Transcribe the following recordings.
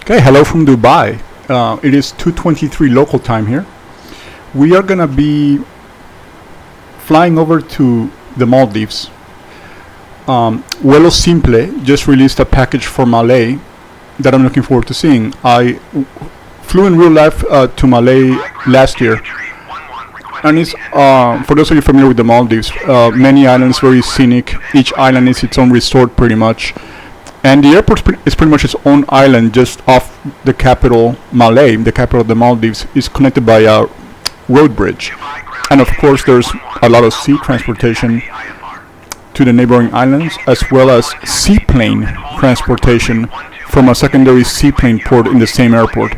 Okay, hello from Dubai. It is 2:23 local time here. We are gonna be flying over to the Maldives. Vuelo Simple just released a package for Malé that I'm looking forward to seeing. I flew in real life to Malé last year, and it's for those of you familiar with the Maldives, many islands, very scenic. Each island is its own resort pretty much. And the airport is pretty much its own island just off the capital, Malé, the capital of the Maldives, is connected by a road bridge. And of course there's a lot of sea transportation to the neighboring islands, as well as seaplane transportation from a secondary seaplane port in the same airport.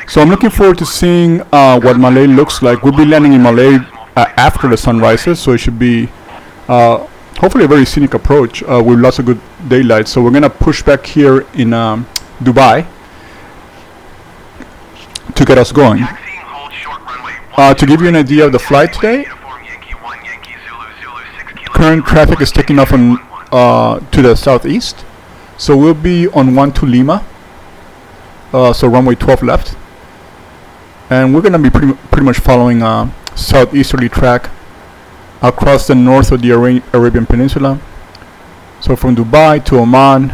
So I'm looking forward to seeing what Malé looks like. We'll be landing in Malé after the sun rises, so it should be hopefully a very scenic approach with lots of good daylight. So we're gonna push back here in Dubai to get us going. To give you an idea of the flight today, current traffic is taking off on to the southeast. So we'll be on 12 Lima, so runway 12 left, and we're gonna be pretty much following a southeasterly track across the north of the Arabian Peninsula. So from Dubai to Oman,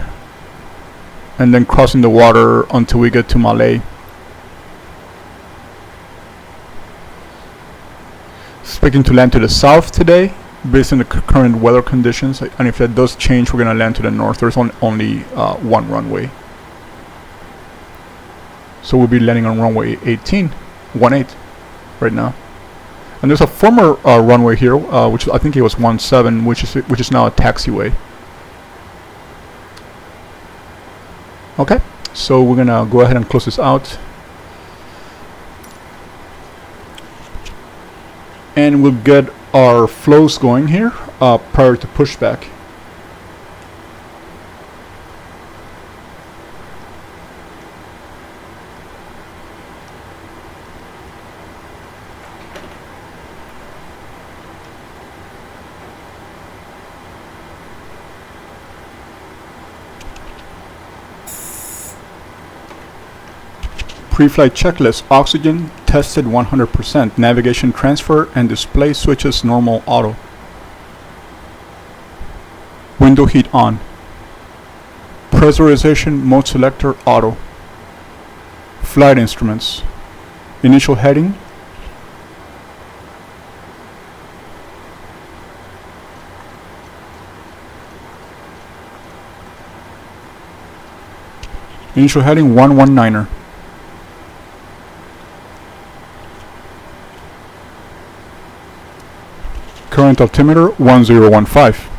and then crossing the water until we get to Malé. Expecting to land to the south today based on the current weather conditions, and if that does change, we're going to land to the north. There's only one runway. So we'll be landing on runway 18 right now. And there's a former runway here, which I think it was 17, which is now a taxiway. Okay, so we're gonna go ahead and close this out, and we'll get our flows going here prior to pushback. Pre-flight checklist: oxygen tested 100%, navigation transfer and display switches normal auto. Window heat on. Pressurization mode selector auto. Flight instruments. Initial heading. Initial heading 119er. Current altimeter 1015.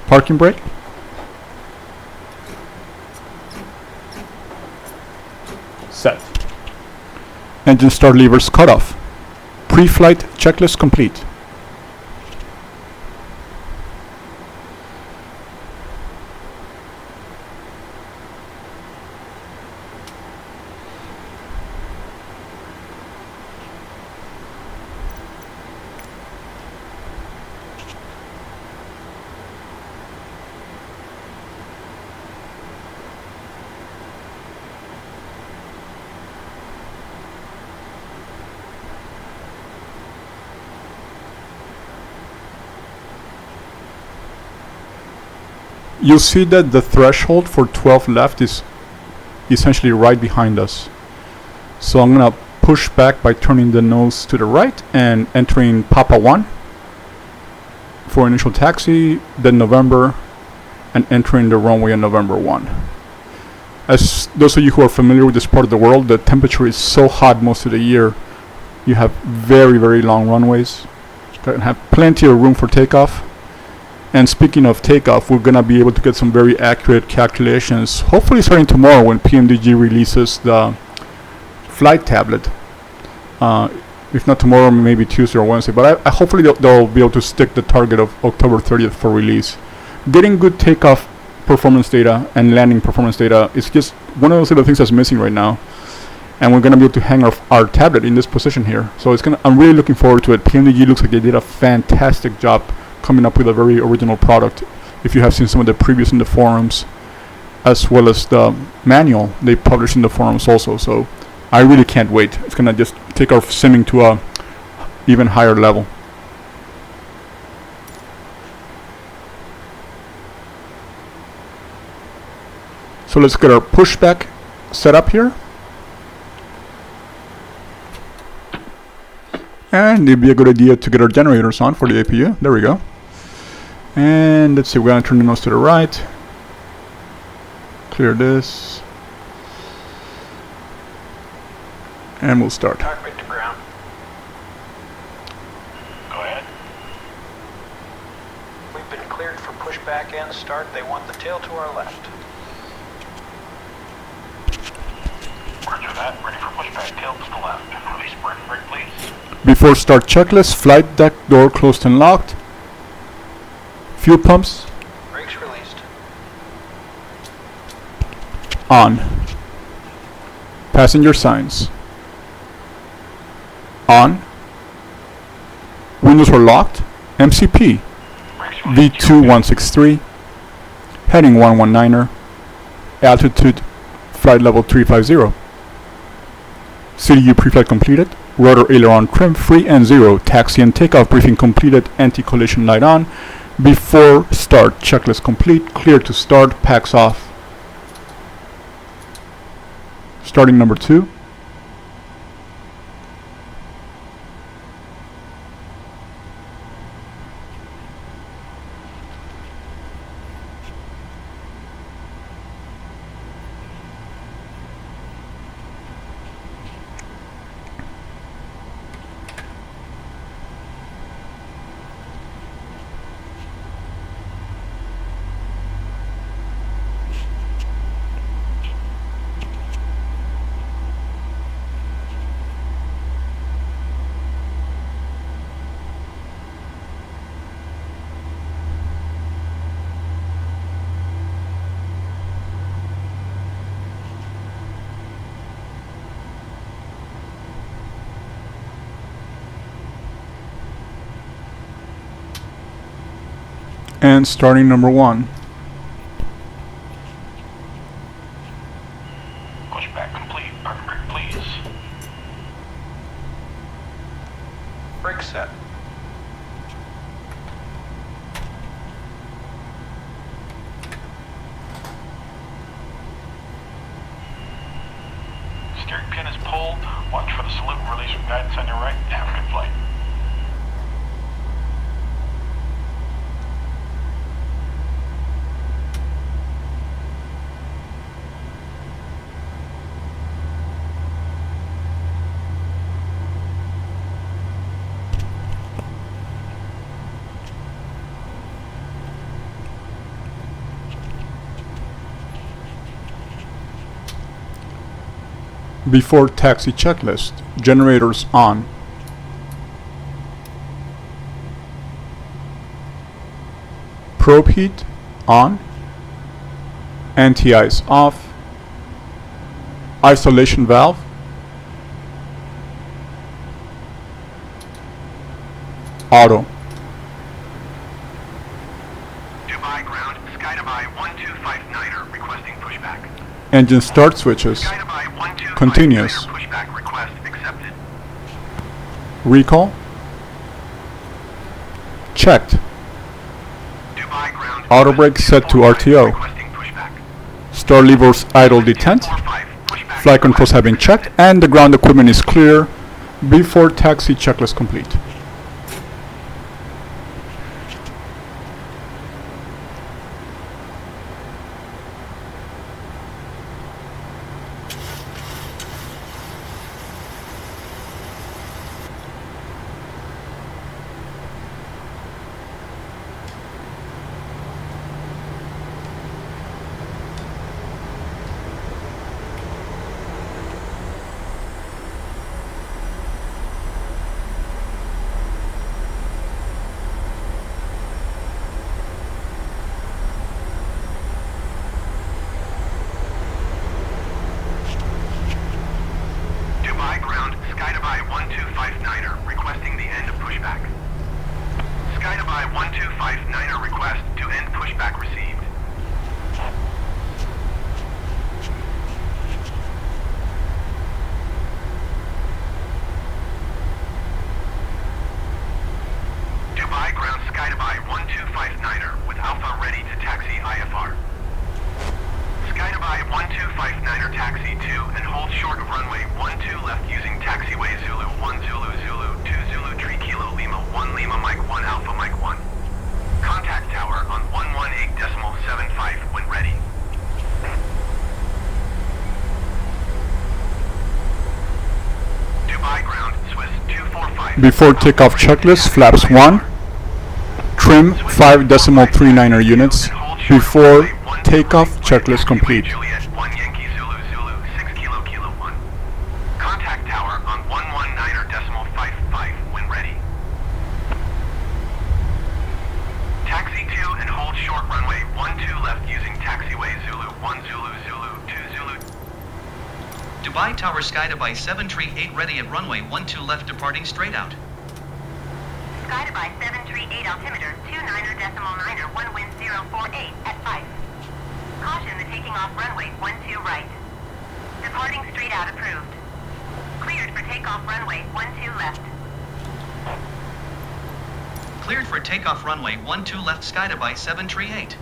Parking brake. Set. Engine start levers cut off. Pre-flight checklist complete. You'll see that the threshold for 12 left is essentially right behind us. So I'm gonna push back by turning the nose to the right and entering Papa 1 for initial taxi, then November, and entering the runway on November 1. As those of you who are familiar with this part of the world, the temperature is so hot most of the year. You have very, very long runways. Gonna have plenty of room for takeoff. And speaking of takeoff, we're gonna be able to get some very accurate calculations, hopefully starting tomorrow when PMDG releases the flight tablet. If not tomorrow, maybe Tuesday or Wednesday, but I hopefully they'll be able to stick the target of October 30th for release. Getting good takeoff performance data and landing performance data is just one of those little things that's missing right now. And we're gonna be able to hang our tablet in this position here. So I'm really looking forward to it. PMDG looks like they did a fantastic job coming up with a very original product. If you have seen some of the previews in the forums, as well as the manual they publish in the forums also. So I really can't wait. It's gonna just take our simming to a even higher level. So let's get our pushback set up here. And it'd be a good idea to get our generators on for the APU. There we go. And let's see, we're gonna turn the mouse to the right. Clear this. And we'll start. Cockpit to ground. Go ahead. We've been cleared for pushback and start. They want the tail to our left. Roger that. Ready for pushback. Tail to the left. Release brake, please. Before start checklist, flight deck door closed and locked. Fuel pumps Brakes released. on. Passenger signs on. Windows are locked. MCP V2163. Heading 119er. Altitude flight level 350. CDU preflight completed. Rotor aileron trim free and 0. Taxi and takeoff briefing completed. Anti-collision light on. Before start checklist complete. Clear to start. Packs off. Starting number 2. And starting number 1. Pushback complete. Park brake, please. Brake set. Steering pin is pulled. Watch for the salute and release from guidance on your right. Have a good flight. Before taxi checklist, generators on. Probe heat on. Anti-ice off. Isolation valve auto. Dubai ground, Sky Dubai 1259er requesting pushback. Engine start switches. Sky Dubai 1259er Continuous. pushback request accepted. Recall checked. Dubai ground. Auto brake set to RTO. Requesting pushback. Star levers idle detent. 245, pushback Flight controls have been checked and the ground equipment is clear. Before taxi checklist complete. Before takeoff checklist, flaps 1. Trim 5.39er units. Before takeoff checklist complete. Juliet 1 Yankee Zulu Zulu 6 Kilo Kilo 1. Contact tower on 119.55 when ready. Taxi 2 and hold short runway 12 left using taxiway Zulu 1 Zulu Zulu 2 Zulu. Dubai Tower Skydiby 738 ready at runway 12 left departing straight out. Skydiby 738 altimeter 29er.9er 1 wind 048 at 5. Caution the taking off runway 12 right. Departing straight out approved. Cleared for takeoff runway 12 left. Cleared for takeoff runway 12 left Skydiby 738.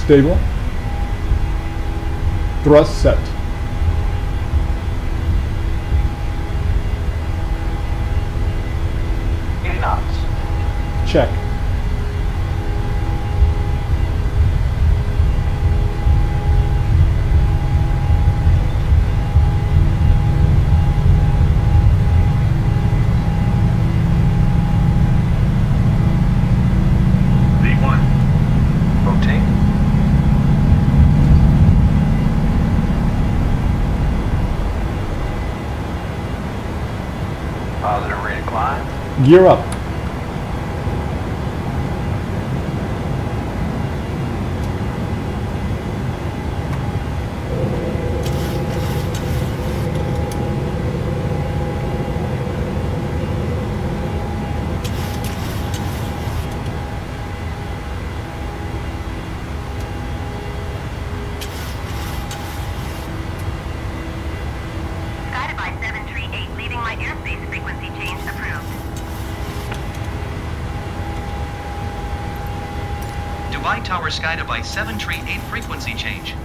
Stable. Thrust set. Check. V1. Rotate. Positive rate of climb. Gear up. Skydiby 738 leaving my airspace frequency change approved. Dubai Tower Skydiby 738 frequency change.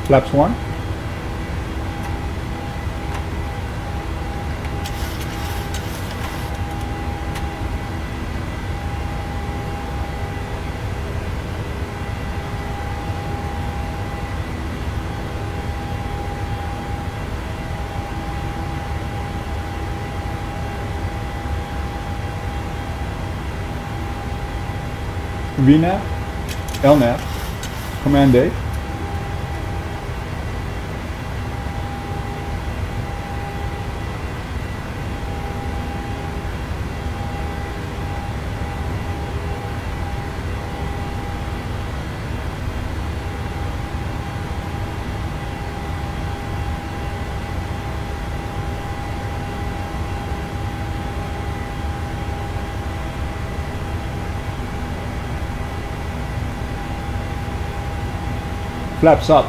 Flaps 1. VNAV, LNAV, Command A. Flaps up.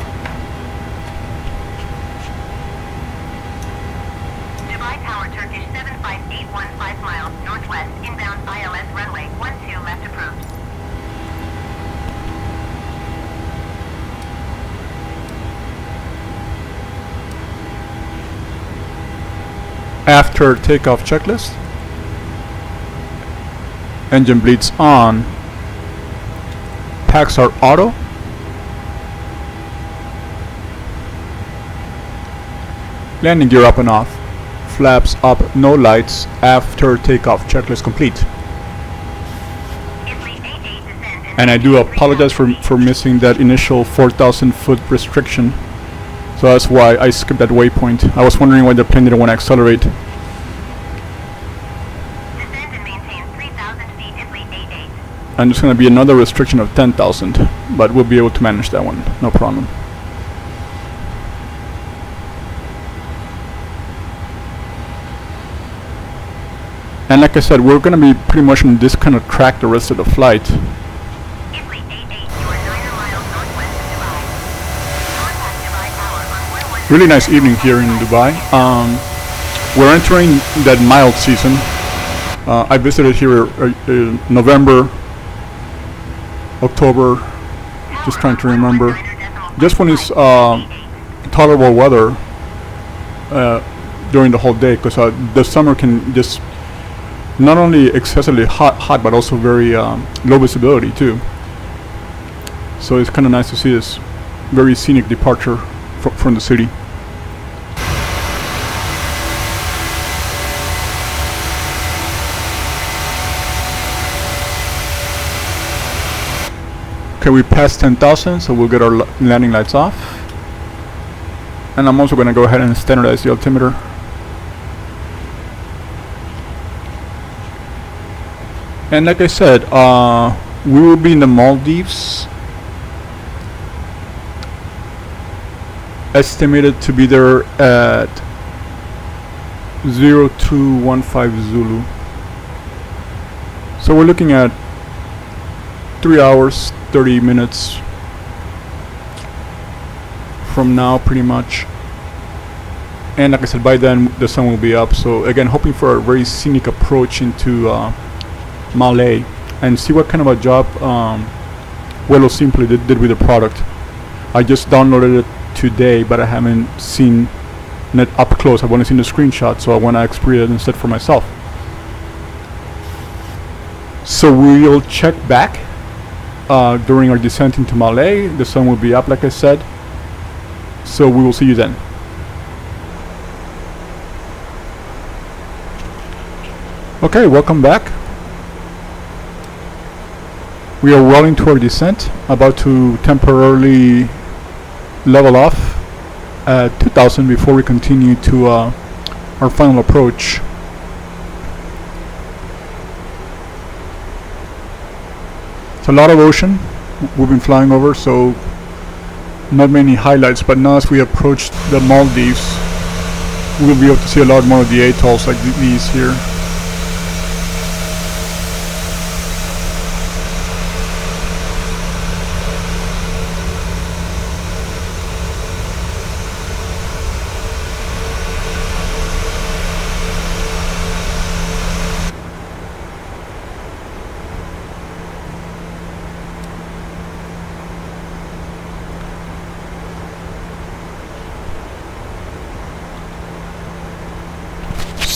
after takeoff checklist. Engine bleeds on. Packs are auto. Landing gear up and off. Flaps up, no lights. After takeoff checklist complete. And I do apologize for missing that initial 4,000 foot restriction. So that's why I skipped that waypoint. I was wondering why the plane didn't want to accelerate. Descend and maintain 3,000 feet at fleet 88. And there's going to be another restriction of 10,000, but we'll be able to manage that one, no problem. And like I said, we're going to be pretty much on this kind of track the rest of the flight. Fleet 88, you are 9 miles northwest of Dubai. Contact Dubai Tower on 110. Really nice evening here in Dubai. We're entering that mild season. I visited here in November, October, just trying to remember. Just when it's tolerable weather during the whole day, because the summer can just not only excessively hot, but also very low visibility too. So it's kind of nice to see this very scenic departure from the city. Okay, we passed 10,000, so we'll get our landing lights off. And I'm also going to go ahead and standardize the altimeter. And like I said, we will be in the Maldives. Estimated to be there at 0215 Zulu. So we're looking at 3 hours, 30 minutes from now, pretty much. And like I said, by then the sun will be up. So again, hoping for a very scenic approach into Malé, and see what kind of a job Vuelo Simple did with the product. I just downloaded it today, but I haven't seen it up close. I've only seen the screenshot, so I want to experience it instead for myself. So we'll check back during our descent into Malé. The sun will be up, like I said, so we will see you then. Okay, welcome back. We are rolling to our descent, about to temporarily level off at 2,000 before we continue to our final approach. It's a lot of ocean we've been flying over, so not many highlights, but now as we approach the Maldives, we'll be able to see a lot more of the atolls like these here.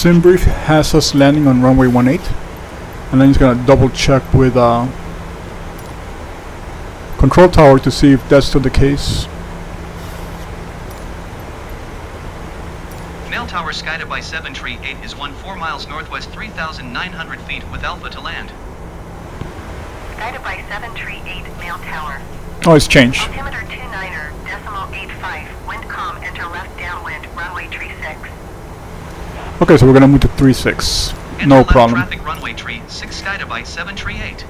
SimBrief has us landing on runway 18, and then he's gonna double check with control tower to see if that's still the case. Mail Tower Sky Dubai 738 is 4 miles northwest, 3,900 feet with Alpha to land. Sky Dubai 738 Mail Tower. Oh, it's changed. Altimeter 29.85. Wind calm, enter left downwind, runway 36. Okay, so we're gonna move to 36. Enter No left problem. traffic runway 36 Sky Dubai 738.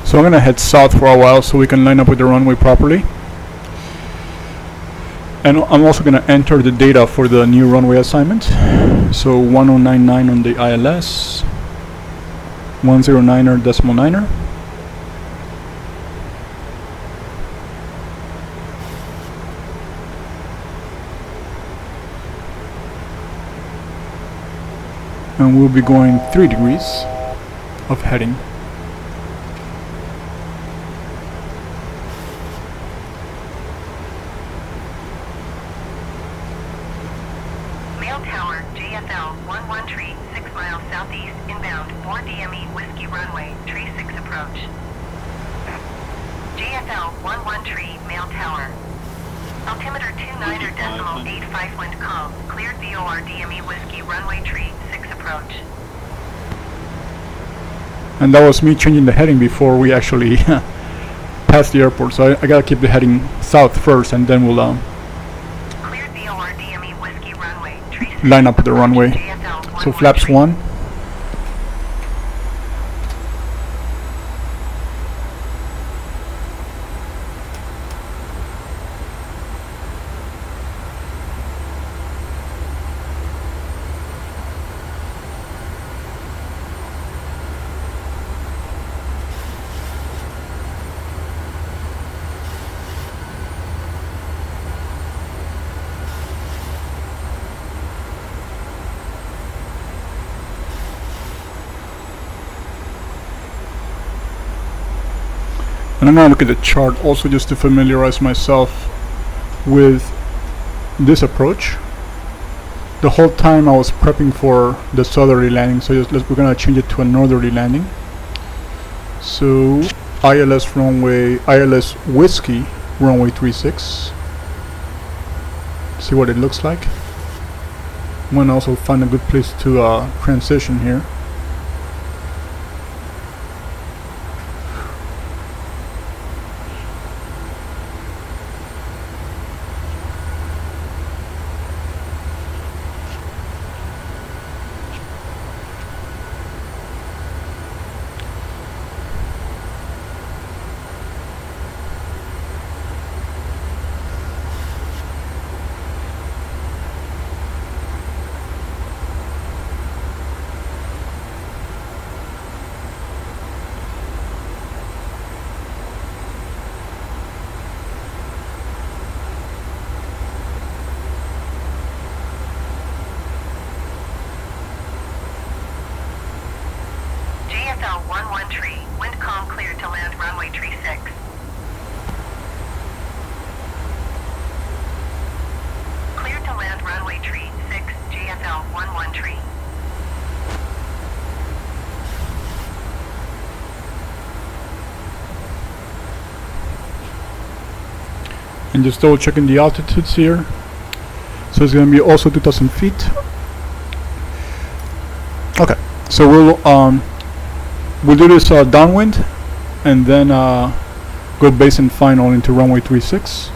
So I'm gonna head south for a while so we can line up with the runway properly. And I'm also going to enter the data for the new runway assignment. So 1099 on the ILS, 1099er decimal niner. And we'll be going 3 degrees of heading. Mail Tower, JFL 11 tree, 6 miles southeast, inbound, 4 DME Whiskey Runway, tree 6 approach. JFL 11 tree, Mail Tower. Altimeter 29.85 wind calm, cleared VOR DME Whiskey Runway, tree 6 approach. And that was me changing the heading before we actually passed the airport. So I gotta keep the heading south first, and then we'll Cleared VOR DME Whiskey Runway, tree 6 line up with the runway. JFL So 11 flaps tree. 1. And I'm gonna look at the chart also just to familiarize myself with this approach. The whole time I was prepping for the southerly landing, so we're gonna change it to a northerly landing. So ILS Whiskey runway 36. See what it looks like. I'm gonna also find a good place to transition here. JFL 11 tree, wind calm cleared to land runway tree 6. Cleared to land runway tree 6, JFL 11 tree. And just double checking the altitudes here. So it's gonna be also 2,000 feet. Okay, so we'll do this downwind, and then go base and final into runway 36.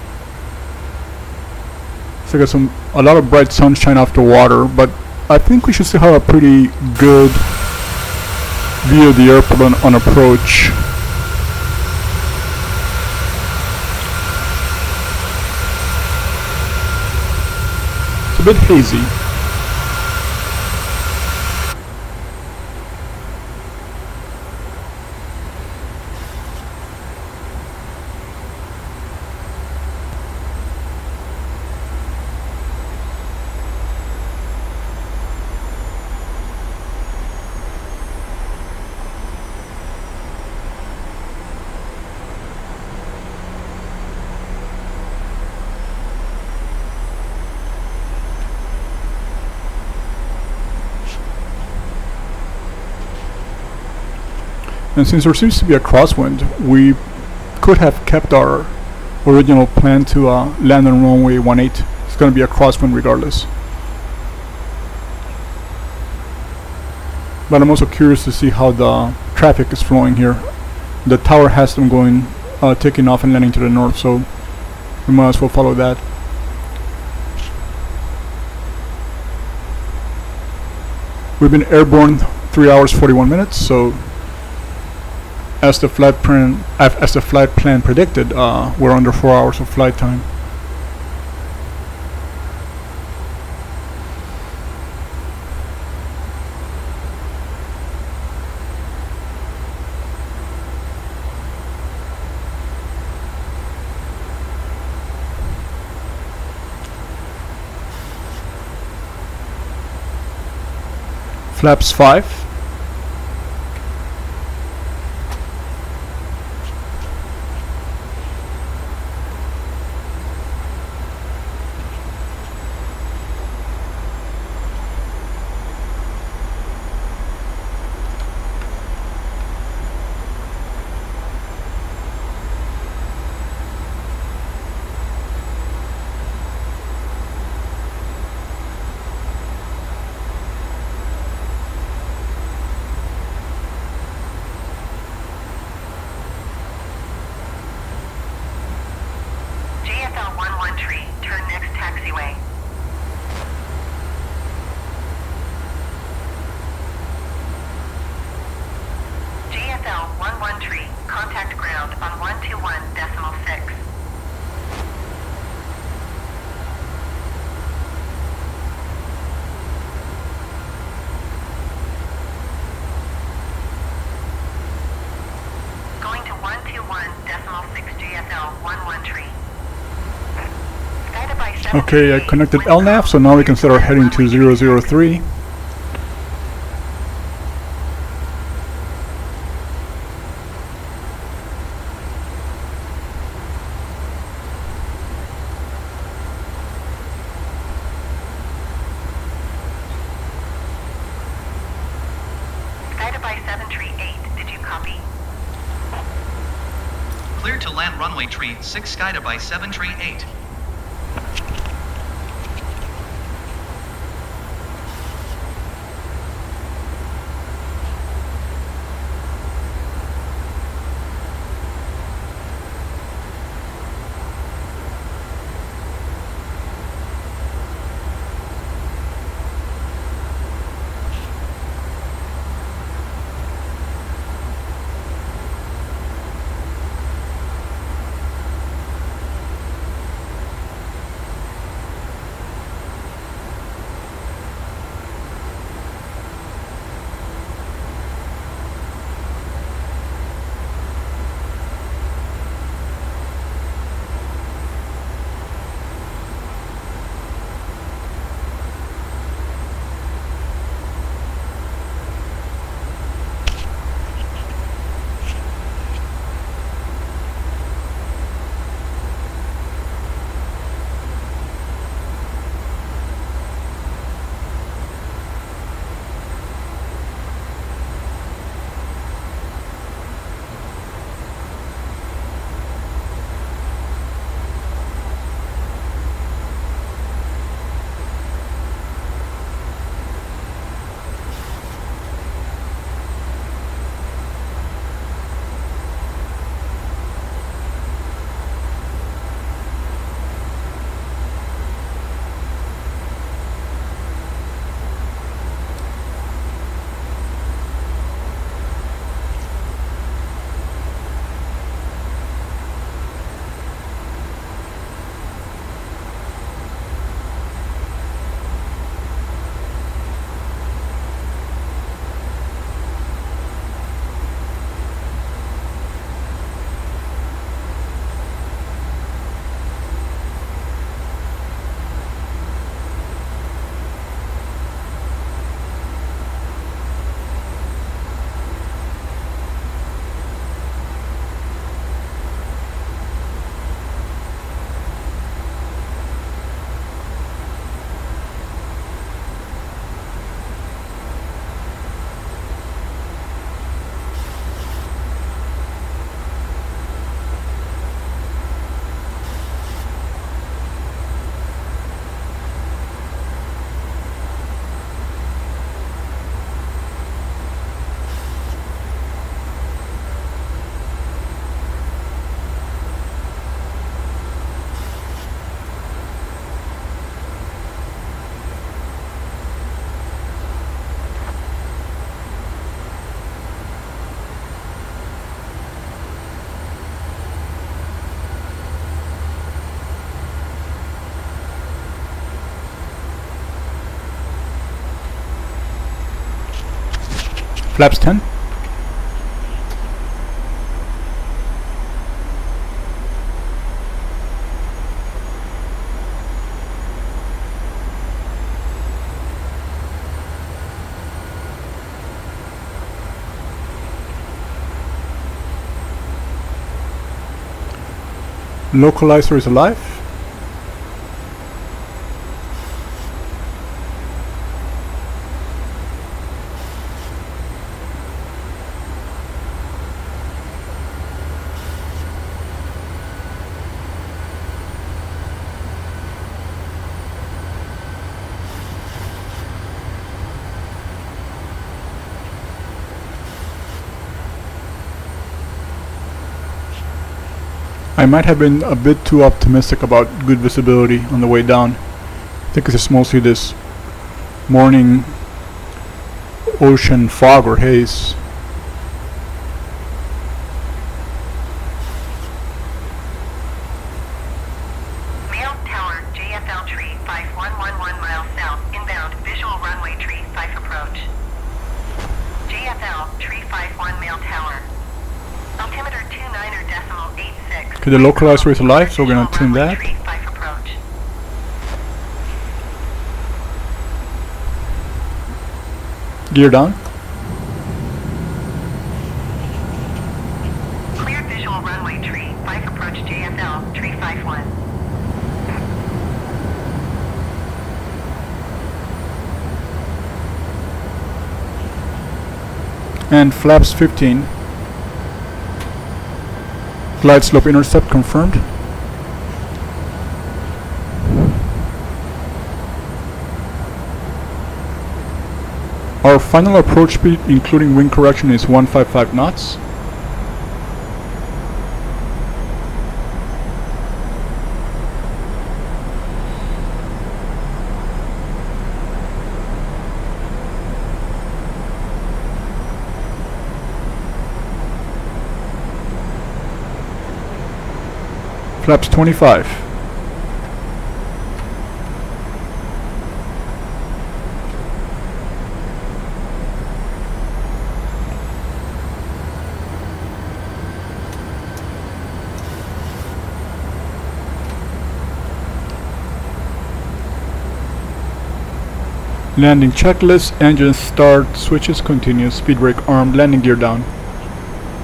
So I got a lot of bright sunshine off the water, but I think we should still have a pretty good view of the airport on approach. It's a bit hazy. And since there seems to be a crosswind, we could have kept our original plan to land on runway 18. It's going to be a crosswind regardless. But I'm also curious to see how the traffic is flowing here. The tower has them going, taking off and landing to the north, so we might as well follow that. We've been airborne 3 hours 41 minutes, so as the flight plan predicted, we're under 4 hours of flight time. Flaps 5. JFL 113, turn next taxiway. JFL 113, contact ground on 121.6. Going to 121.6 JFL 113. Okay, I connected LNAV, so now we can set our heading to 003. Guided by 738, did you copy? Clear to land runway tree 6 guided by 738. Flaps 10. Localizer is alive. I might have been a bit too optimistic about good visibility on the way down. I think it's just mostly this morning ocean fog or haze. Mail tower, JFL tree 5111 miles south, inbound, visual runway tree 5 approach. JFL, tree 51 mail tower. Altimeter 29.86. Okay, the localizer is alive, so we're gonna tune that. Tree 5 approach. Gear down. Clear visual runway tree 5 approach JFL, tree 51. And flaps 15. Glide slope intercept confirmed. Our final approach speed, including wind correction, is 155 knots. Flaps 25. Landing checklist, engine start, switches continuous, speed brake armed, landing gear down.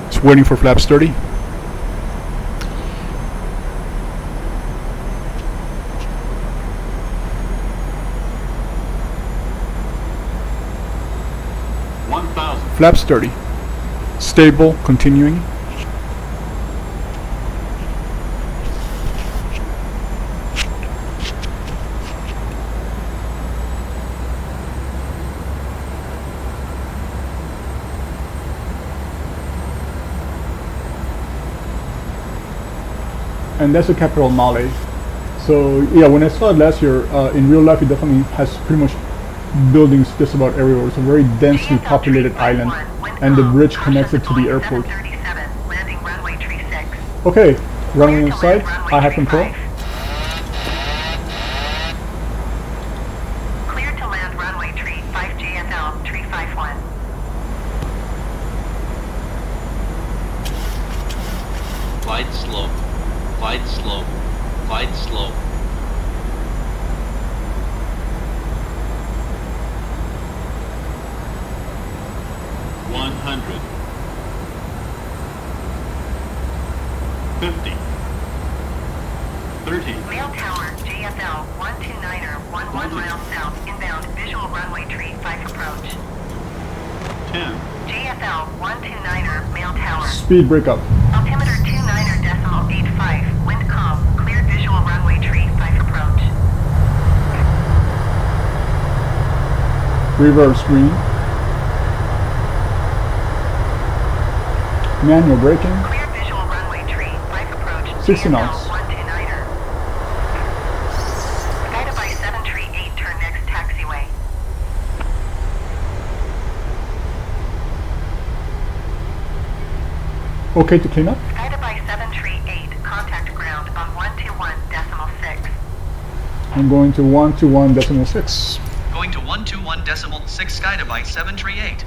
It's waiting for flaps 30. Flaps 30. Stable, continuing. And that's the capital Malé. So yeah, when I saw it last year, in real life it definitely has pretty much buildings just about everywhere. It's a very densely populated island, and the bridge connects it to the airport. Landing runway tree 6. Okay, runway in sight. I have control. Clear to land runway tree 5 JFL, tree 51. Glide slope, glide slope, glide slope. $100. 50. 30. Mail tower, JFL 129er, 11 miles south, inbound, visual runway tree 5 approach. 10. JFL 129er, mail tower. Speed brake up. Altimeter 29.85, wind calm, clear visual runway tree 5 approach. Reverse green. Manual braking. Clear visual runway tree 5 approach. 60 knots. 129er. Guided by 738, turn next taxiway. Okay to clean up. Guided by 738, contact ground on 121.6. I'm going to 121.6. Going to 121.6 Skydevice 738.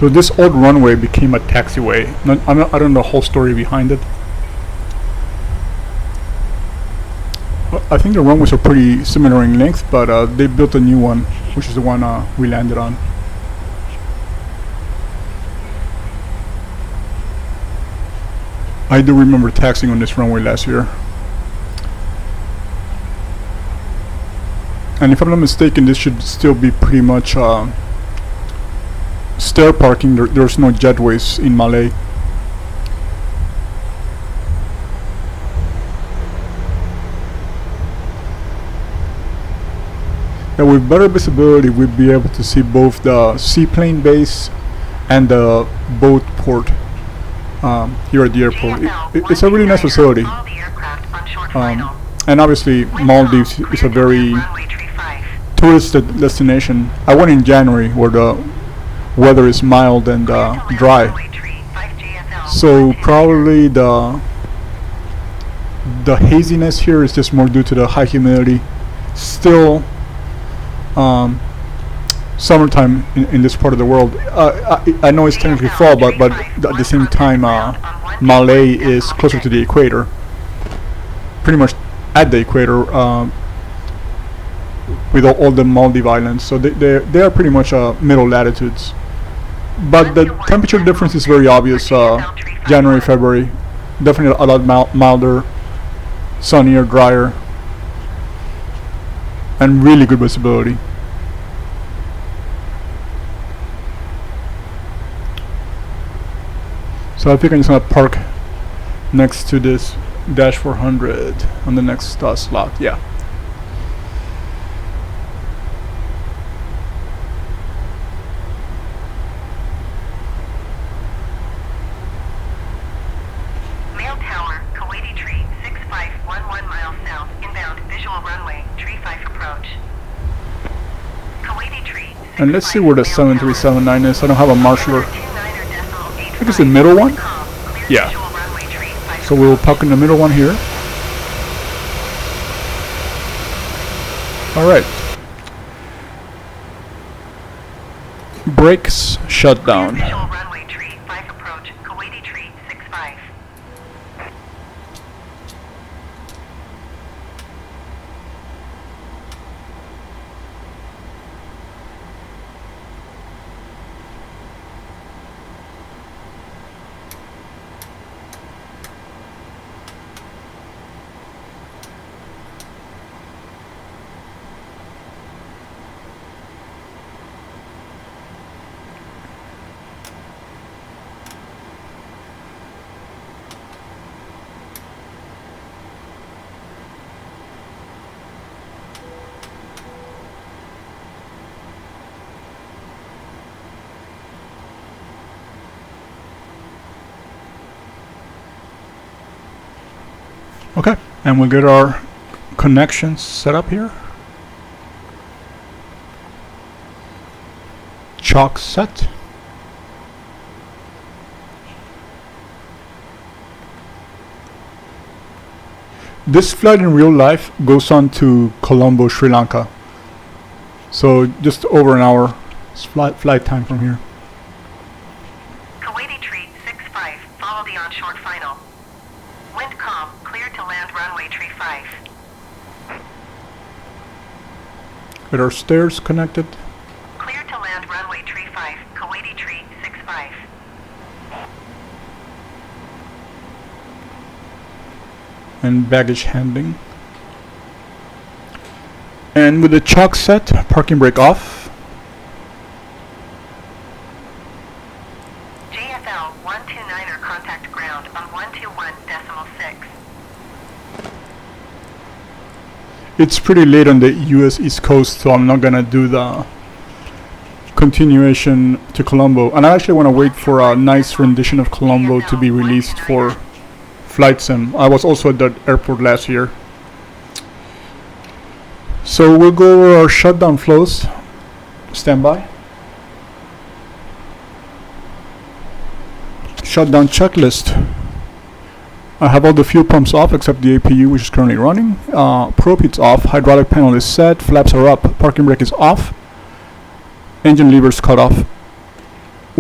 So this old runway became a taxiway. I don't know the whole story behind it. I think the runways are pretty similar in length, but they built a new one, which is the one we landed on. I do remember taxiing on this runway last year. And if I'm not mistaken, this should still be pretty much stair parking. There's no jetways in Malé. Yeah, with better visibility, we'd be able to see both the seaplane base and the boat port here at the airport. It's a really nice facility. And obviously, Maldives is a very touristed destination. I went in January where the weather is mild and dry. So probably the haziness here is just more due to the high humidity. Still summertime in this part of the world. I know it's technically fall, but at the same time Malé is closer to the equator, pretty much at the equator, with all the Maldive islands, so they are pretty much middle latitudes. But the temperature difference is very obvious. January, February, definitely a lot milder, sunnier, drier, and really good visibility. So I think I'm just gonna park next to this Dash 400 on the next slot. Yeah. Mail tower, Kuwaiti tree, 6511 miles south, inbound, visual runway, tree 5 approach. Kuwaiti tree. And let's see where the 7379 is. I don't have a marshaller. I think it's the middle one. Yeah. So we'll park in the middle one here. Alright. Brakes shut down. Visual runway, tree 5 approach, Kuwaiti tree, 65. Okay, and we'll get our connections set up here. Chalk set. This flight in real life goes on to Colombo, Sri Lanka. So just over an hour flight time from here. Kuwaiti tree, 65, follow the onshore final. Wind calm, clear to land runway tree 5. With our stairs connected. Clear to land runway tree 5, Kuwaiti tree, 65. And baggage handling. And with the chalk set, parking brake off. JFL 129er contact ground on 121.6. It's pretty late on the US East Coast, so I'm not gonna do the continuation to Colombo. And I actually want to wait for a nice rendition of Colombo to be released for Flight Sim. I was also at that airport last year. So we'll go over our shutdown flows. Stand by. Shutdown checklist. I have all the fuel pumps off except the APU, which is currently running. Probe heat's off. Hydraulic panel is set. Flaps are up. Parking brake is off. Engine levers cut off.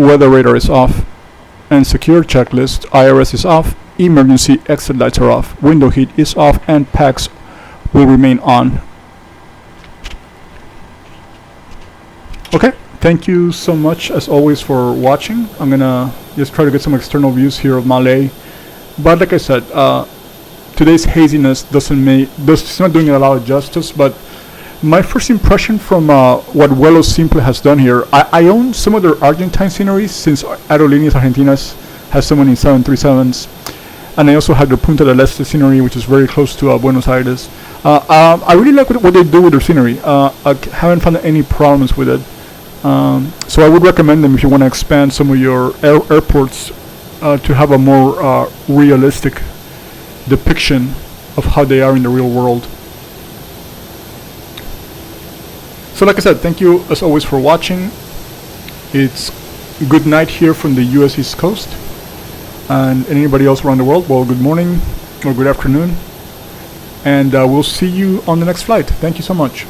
weather radar is off, and secure checklist, IRS is off, emergency exit lights are off, window heat is off, and packs will remain on. Okay, thank you so much as always for watching. I'm gonna just try to get some external views here of Malé, but like I said, today's haziness it's not doing it a lot of justice. But my first impression from what Vuelo Simple has done here, I own some of their Argentine sceneries since Aerolíneas Argentinas has so many 737s, and I also have the Punta del Este scenery, which is very close to Buenos Aires. I really like what they do with their scenery. I haven't found any problems with it. So I would recommend them if you want to expand some of your airports to have a more realistic depiction of how they are in the real world. So like I said, thank you as always for watching. It's good night here from the US East Coast, and anybody else around the world, well, good morning or good afternoon, and we'll see you on the next flight. Thank you so much.